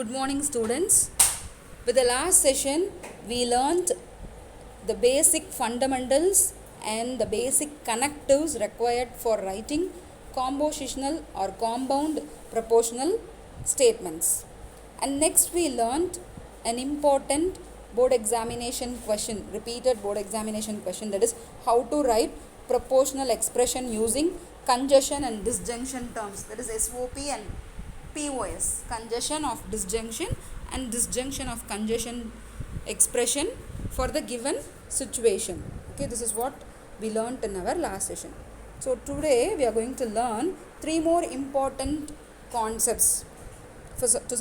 Good morning, students. With the last session, we learnt the basic fundamentals and the basic connectives required for writing compositional or compound proportional statements. And next, we learnt an important board examination question, repeated board examination question, that is how to write proportional expression using conjunction and disjunction terms, that is SOP and POS, conjunction of disjunction and disjunction of conjunction expression for the given situation. Okay, this is what we learnt in our last session. So today we are going to learn three more important concepts to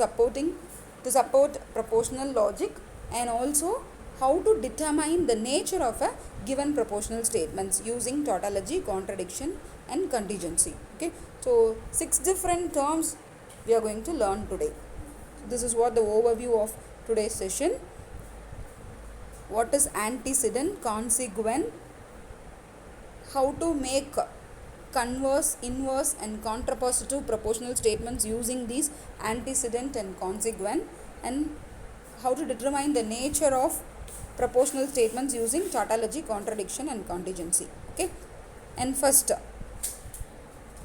support proportional logic, and also how to determine the nature of a given proportional statements using tautology, contradiction and contingency. Okay, so 6 different terms we are going to learn today. This is what the overview of today's session. What is antecedent, consequent, how to make converse, inverse and contrapositive proportional statements using these antecedent and consequent, and how to determine the nature of proportional statements using tautology, contradiction and contingency. Okay, and first,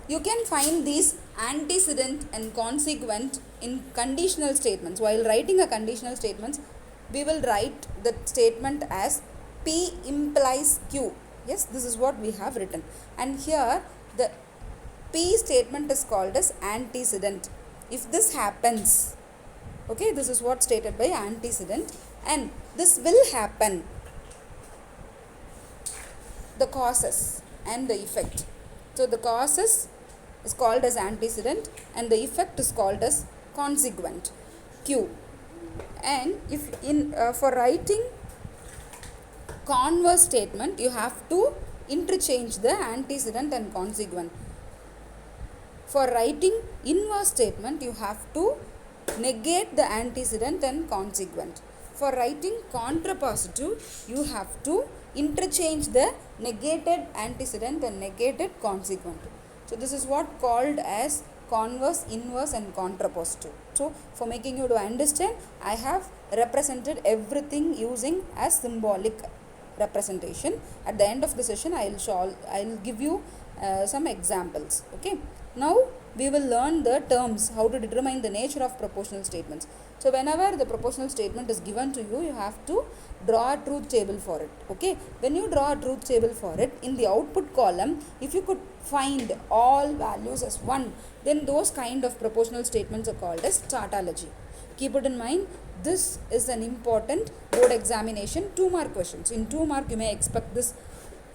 you can find these antecedent and consequent in conditional statements. While writing a conditional statements, we will write the statement as P implies Q. Yes, this is what we have written. And here the P statement is called as antecedent. If this happens, okay, this is what stated by antecedent, and this will happen, the causes and the effect. So the causes is called as antecedent and the effect is called as consequent, Q. And if for writing converse statement, you have to interchange the antecedent and consequent. For writing inverse statement, you have to negate the antecedent and consequent. For writing contrapositive, you have to interchange the negated antecedent and negated consequent. So this is what called as converse, inverse and contrapositive. So for making you to understand, I have represented everything using as symbolic representation. At the end of the session, I will give you some examples. Okay, now we will learn the terms, how to determine the nature of proportional statements. So whenever the proportional statement is given to you, you have to draw a truth table for it. Okay, when you draw a truth table for it, in the output column, if you could find all values as 1, then those kind of proportional statements are called as tautology. Keep it in mind, this is an important board examination 2-mark questions. In 2 mark you may expect this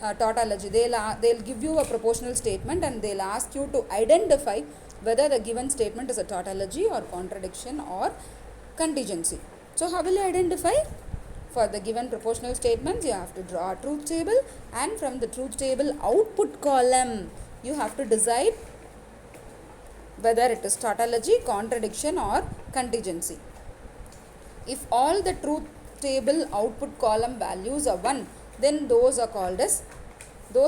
tautology. They'll give you a proportional statement and they'll ask you to identify whether the given statement is a tautology or contradiction or contingency. So how will you identify? For the given proportional statements, you have to draw a truth table, and from the truth table output column, you have to decide whether it is tautology, contradiction or contingency. If all the truth table output column values are 1, then those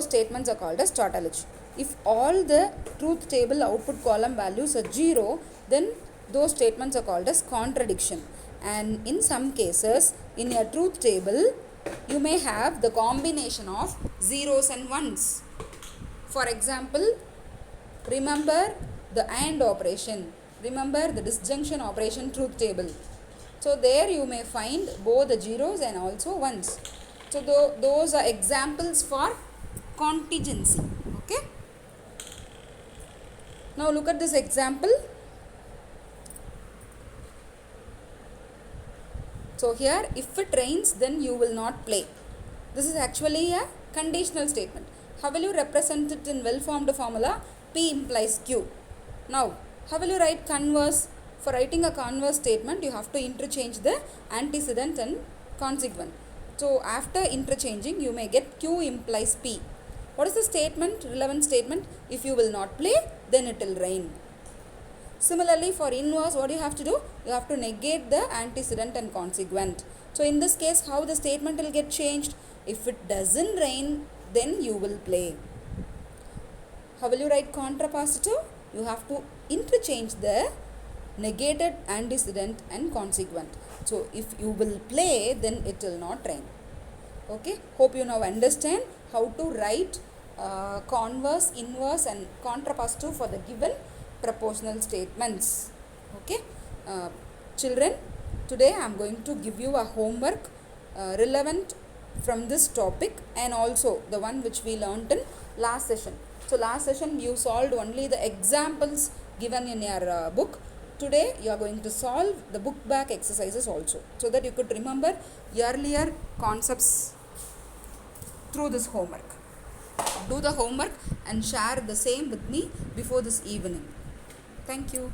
statements are called as tautology. If all the truth table output column values are 0, then those statements are called as contradiction. And in some cases, in your truth table, you may have the combination of zeros and ones. For example, remember the AND operation, remember the disjunction operation truth table. So there you may find both the zeros and also ones. So those are examples for contingency. Okay. Now look at this example. So here, if it rains, then you will not play. This is actually a conditional statement. How will you represent it in well-formed formula? P implies Q. Now, how will you write converse? For writing a converse statement, you have to interchange the antecedent and consequent. So after interchanging, you may get Q implies P. What is the statement, relevant statement? If you will not play, then it will rain. Similarly, for inverse, what you have to do? You have to negate the antecedent and consequent. So in this case, how the statement will get changed? If it doesn't rain, then you will play. How will you write contrapositive? You have to interchange the negated, antecedent and consequent. So if you will play, then it will not rhyme. Okay, hope you now understand how to write converse, inverse and contrapositive for the given propositional statements. Okay, children, today I am going to give you a homework relevant from this topic and also the one which we learnt in last session. So last session you solved only the examples given in your book. Today you are going to solve the book back exercises also, so that you could remember earlier concepts through this homework. Do the homework and share the same with me before this evening. Thank you.